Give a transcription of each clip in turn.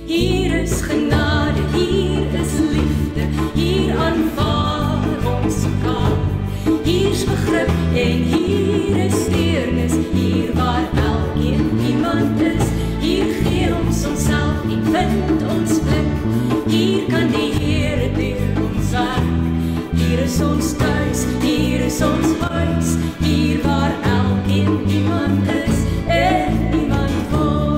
Hier is genade, hier is liefde, hier aanvaar ons mekaar. Hier's begrip en hier is deernis, hier waar elkeen iemand is. Hier gee ons onsself en vind ons plek, hier kan die Here deur ons werk. Hier is ons thuis, hier is ons huis, hier waar elkeen iemand is en iemand word.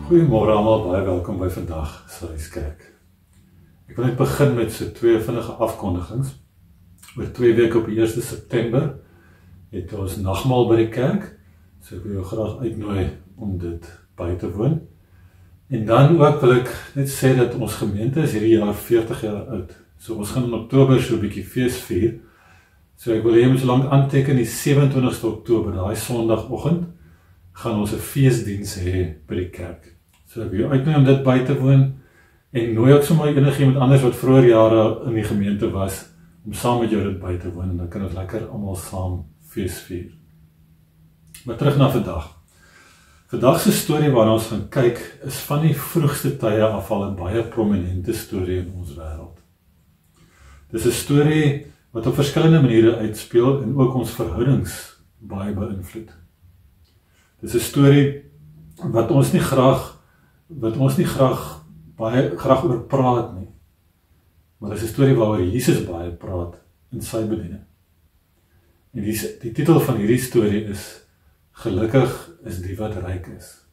Goeiemôre almal, baie welkom by vandag se Huiskerk. Ek wil net begin met so 2 vinnige afkondigings. Oor 2 weke op die 1 September het ons nagmaal by die kerk, so ek wil jou graag uitnooi om dit by te woon. En dan ook wil ek net sê dat ons gemeente is hierdie jaar 40 jaar oud. So ons gaan in Oktober so 'n bietjie fees vier. So ek wil hê jy moet so lank aanteken, die 27ste Oktober, daai Sondagoggend, gaan ons 'n feesdiens hê by die kerk. So ek wil jou uitnooi om dit by te woon en nooi ook sommer enigiemand anders wat vroeër jare in die gemeente was om saam met jou dit by te woon en dan kan ons lekker almal saam fees vier. Maar terug na vandag. Vandag se storie waarna ons gaan kyk is van die vroegste tye af al 'n baie prominente storie in ons wêreld. Dis 'n storie wat op verskillende maniere uitspeel en ook ons verhoudings baie beïnvloed. Dis 'n storie wat ons nie graag baie graag oor praat nie. Maar dis 'n storie waaroor Jesus baie praat in sy bediening. En die titel van hierdie storie is Gelukkig is die wat ryk is.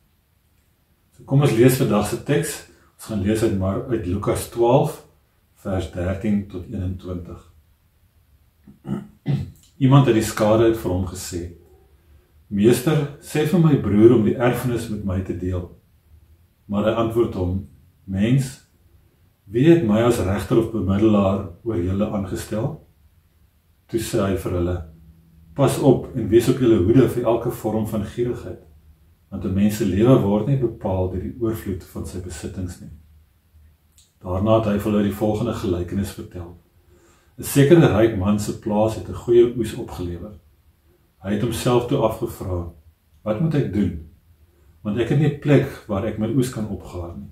So kom ons lees vandag se teks. Ons gaan lees uit Lukas 12 vers 13 tot 21. Iemand uit die skare het vir hom gesê: Meester, sê vir my broer om die erfenis met my te deel. Maar hy antwoord hom: Mens, wie het my as regter of bemiddelaar oor julle aangestel? Toe sê hy vir hulle: Pas op en wees op julle hoede vir elke vorm van gierigheid, want 'n mens se lewe word nie bepaal deur die oorvloed van sy besittings nie. Daarna het hy vir hulle die volgende gelykenis vertel. 'n sekere ryk man se plaas het 'n goeie oes opgelewer. Hy het homself toe afgevra: Wat moet ek doen? Want ek het nie 'n plek waar ek my oes kan opgaar nie.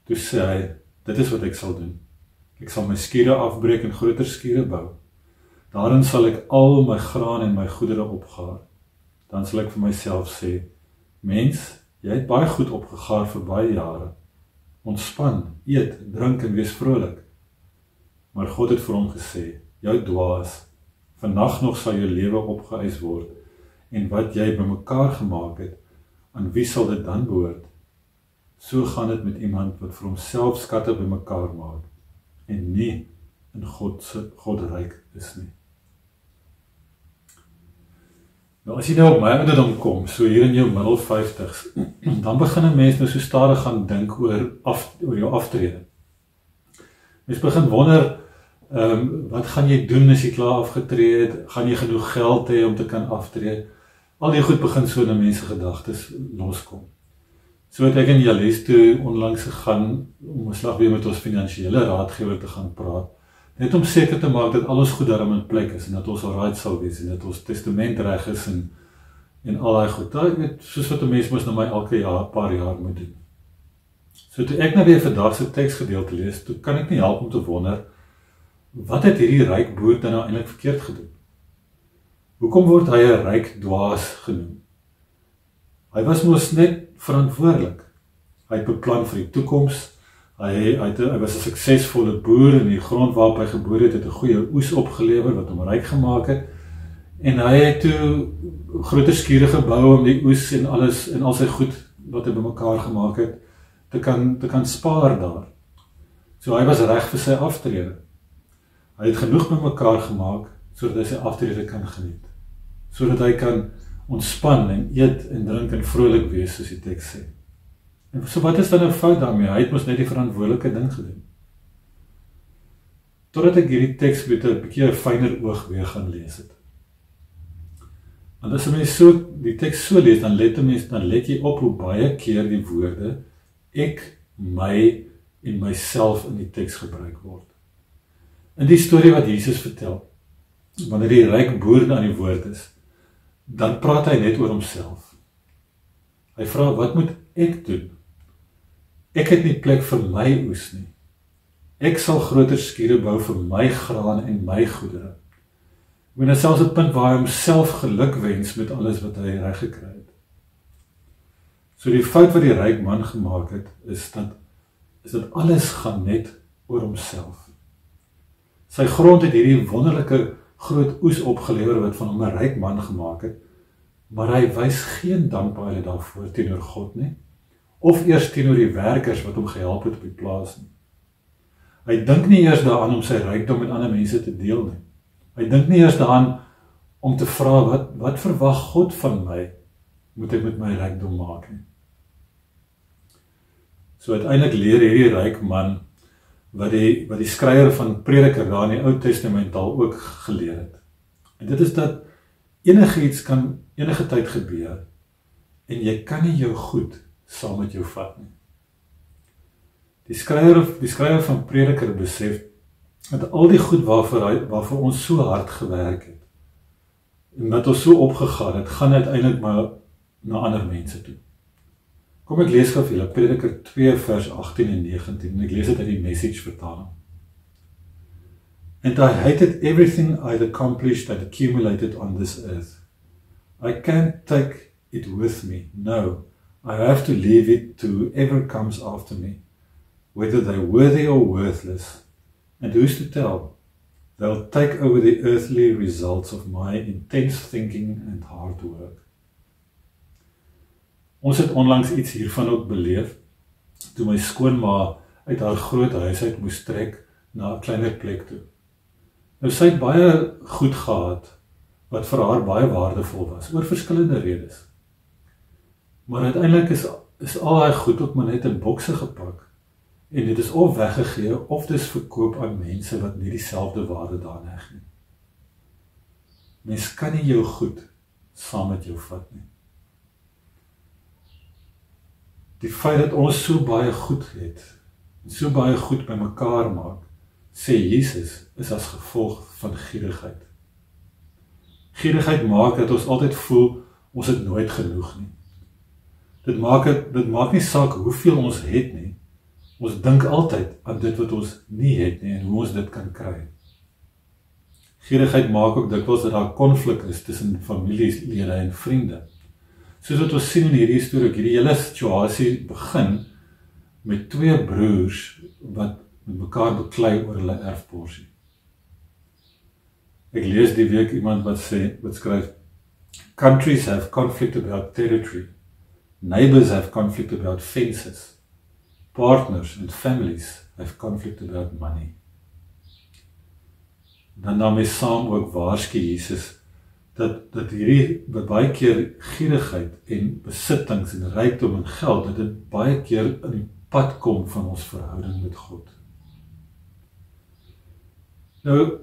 Toe sê hy: Dit is wat ek sal doen. Ek sal my skure afbreek en groter skure bou. Daarin sal ek al my graan en my goedere opgaar. Dan sal ek vir myself sê: Mens, jy het baie goed opgegaar vir baie jare. Ontspan, eet, drink en wees vrolik. Maar God het vir hom gesê: Jou dwaas, vandag nog sal jou lewe opgeëis word, en wat jy bymekaar gemaak het, aan wie sal dit dan behoort? So gaan dit met iemand wat vir homself skatte bymekaar maak, en nie in God ryk is nie. Nou as jy nou op my ouderdom kom, so hier in jou middel 50s, dan begin 'n mens nou so stadig gaan dink oor jou aftrede. Mens begin wonder, wat gaan jy doen as jy klaar afgetree het? Gaan jy genoeg geld hê om te kan aftree? Al die goed begin so in 'n mens se gedagtes loskom. So het ek in Jalies toe onlangs gegaan om 'n slag weer met ons finansiële raadgewer te gaan praat, net om seker te maak dat alles goed daarom in plek is en dat ons alright sal wees en dat ons testament reg is en al daai goed. Daai weet soos wat 'n mens mos na my elke paar jaar moet doen. So toe ek nou weer vandag se teksgedeelte lees, toe kan ek nie help om te wonder, wat het hierdie ryk boer dan nou eintlik verkeerd gedoen? Hoekom word hy 'n ryk dwaas genoem? Hy was mos net verantwoordelik. Hy het beplan vir die toekoms. Hy was 'n suksesvolle boer en die grond waarop hy geboer het 'n goeie oes opgelewer wat hom ryk gemaak het. En hy het toe groter skure gebou om die oes en alles en al sy goed wat hy bymekaar gemaak het te kan spaar daar. So hy was reg vir sy aftrede. Hy het genoeg bymekaar gemaak sodat hy sy aftrede kan geniet. Sodat hy kan ontspan en eet en drink en vrolik wees soos die teks sê. En so wat is dan 'n fout daarmee? Hy het mos net die verantwoordelike ding gedoen. Totdat ek hierdie teks met 'n bietjie 'n fyner oog weer gaan lees het. Want as 'n mens so die teks so lees, dan let jy op hoe baie keer die woorde ek, my en myself in die teks gebruik word. In die storie wat Jesus vertel, wanneer die ryk boer aan die woord is, dan praat hy net oor homself. Hy vra, wat moet ek doen? Ek het nie plek vir my oes nie. Ek sal groter skure bou vir my graan en my goedere. Ek bedoel selfs 'n punt waar hy homself geluk wens met alles wat hy reg gekry het. So die fout wat die ryk man gemaak het, is dat alles gaan net oor homself. Sy grond het hierdie wonderlike groot oes opgelewer wat van hom 'n ryk man gemaak het, maar hy wys geen dankbaarheid daarvoor teenoor God nie, of eers teenoor die werkers wat hom gehelp het op die plaas nie. Hy dink nie eers daaraan om sy rykdom met ander mense te deel nie. Hy dink nie eers daaraan om te vra, wat verwag God van my, moet ek met my rykdom maak nie. So uiteindelik leer hierdie ryk man, wat die skrywer van Prediker daar in die Ou Testament al ook geleer het. En dit is dat enigiets kan enige tyd gebeur, en jy kan nie jou goed saam met jou vat nie. Die skrywer van Prediker besef, dat al die goed waarvoor ons so hard gewerk het, en wat ons so opgegaan het, gaan uiteindelik maar na ander mense toe. Kom ek lees gou vir julle, Prediker 2 vers 18 en 19, en ek lees dit uit die Message vertaling. And I hated everything I'd accomplished and accumulated on this earth. I can't take it with me, no, I have to leave it to whoever comes after me, whether they're worthy or worthless, and who's to tell? They'll take over the earthly results of my intense thinking and hard work. Ons het onlangs iets hiervan ook beleef, toe my skoonma uit haar groot huis uit moes trek na 'n kleiner plek toe. Nou sy het baie goed gehad, wat vir haar baie waardevol was, oor verskillende redes. Maar uiteindelik is al haar goed ook maar net in bokse gepak, en dit is of weggegee, of dis verkoop aan mense wat nie dieselfde waarde daarin heg nie. Mens kan nie jou goed saam met jou vat nie. Die feit dat ons so baie goed het, en so baie goed by mekaar maak, sê Jesus, is as gevolg van gierigheid. Gierigheid maak dat ons altyd voel, ons het nooit genoeg nie. Dit maak nie saak hoeveel ons het nie, ons dink altyd aan dit wat ons nie het nie, en hoe ons dit kan kry. Gierigheid maak ook dikwels dat daar konflik is tussen familielede en vriende. Soos wat ons sien in hierdie storie, hierdie hele situasie begin met twee broers wat met mekaar beklei oor hulle erfporsie. Ek lees die week iemand wat skryf, countries have conflict about territory, neighbors have conflict about fences, partners and families have conflict about money. Dan daarmee saam ook waarsku Jesus dat hierdie baie keer gierigheid en besittings en rykdom en geld, dat dit baie keer in die pad kom van ons verhouding met God. Nou,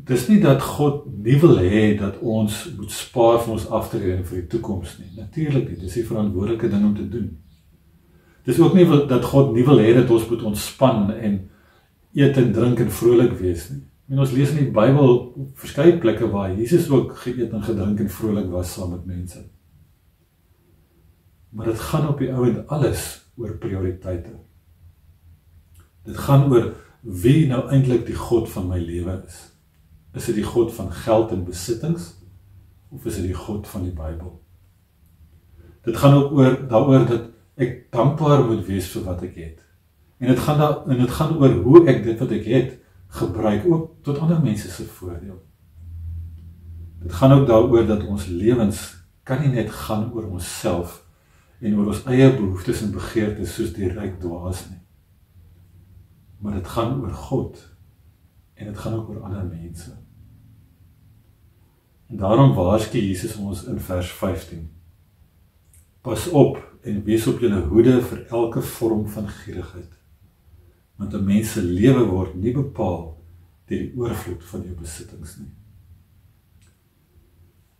dis nie dat God nie wil hê dat ons moet spaar vir ons aftrede vir die toekoms nie. Natuurlik nie, dis die verantwoordelike ding om te doen. Dis ook nie dat God nie wil hê dat ons moet ontspan en eet en drink en vrolik wees nie. En ons lees in die Bybel verskeie plekke waar Jesus ook geëet en gedrink en vrolik was saam met mense. Maar dit gaan op die ouend alles oor prioriteite. Dit gaan oor wie nou eintlik die God van my lewe is. Is dit die God van geld en besittings, of is dit die God van die Bybel? Dit gaan ook daaroor dat ek dankbaar moet wees vir wat ek het. En dit gaan oor hoe ek dit wat ek het gebruik ook tot ander mense se voordeel. Dit gaan ook daaroor dat ons lewens kan nie net gaan oor onsself en oor ons eie behoeftes en begeertes soos die ryk dwaas nie. Maar dit gaan oor God en dit gaan ook oor ander mense. En daarom waarsku Jesus ons in vers 15. Pas op en wees op julle hoede vir elke vorm van gierigheid. Want 'n mens se lewe word nie bepaal deur die oorvloed van jou besittings nie.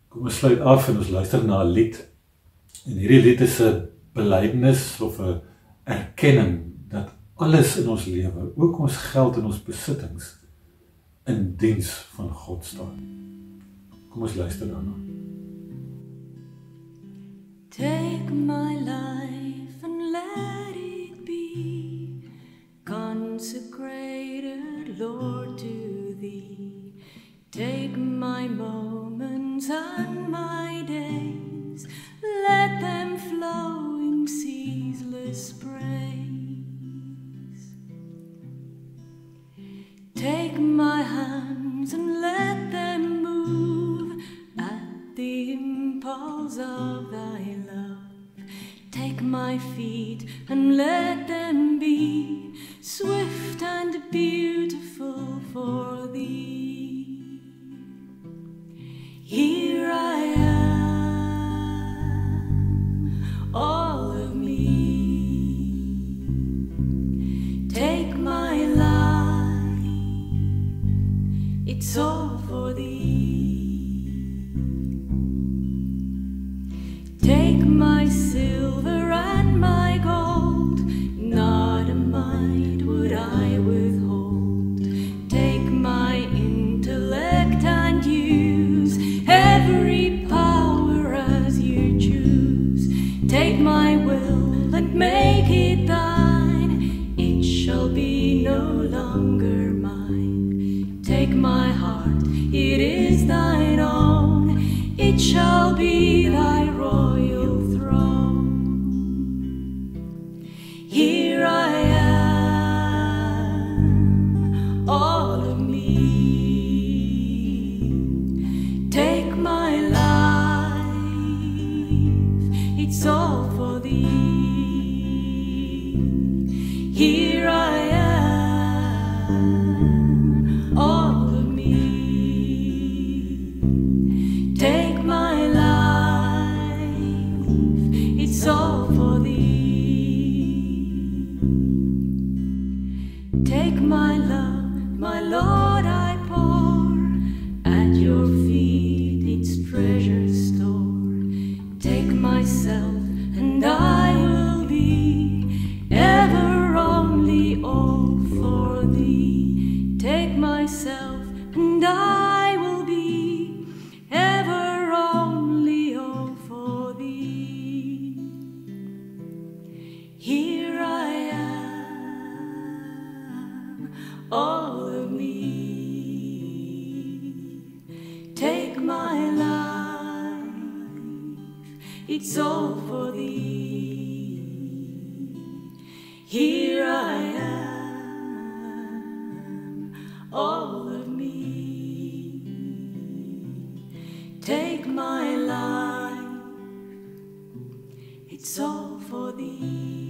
Kom ons sluit af en ons luister na 'n lied. En hierdie lied is 'n belydenis of 'n erkenning dat alles in ons lewe, ook ons geld en ons besittings, in diens van God staan. Kom ons luister daarna. Take my life and let it be this praise. Take my hands and let them move at the impulse of thy love. Take my feet and let them be swift and beautiful for thee. Here I am, all of me. Take my life, it's all for thee. Take my silver and my gold, not a mite would I withhold. Take my intellect and use every power as you choose. Take my will and make it thine, it shall be no longer mine. Take my heart, it is thine own, it shall be thy royal throne. Here I am, all of me. Take my life, it's all for thee. Here I am, all of me. Take my life, it's all for thee. Take my love, my Lord, I pour at your feet its treasure store. Take myself and I will be ever only all for thee. Take myself and I will be ever only all for thee. Here I am, all of me. Take my life, it's all for thee. Here I am, all of me. Take my life, it's all for thee.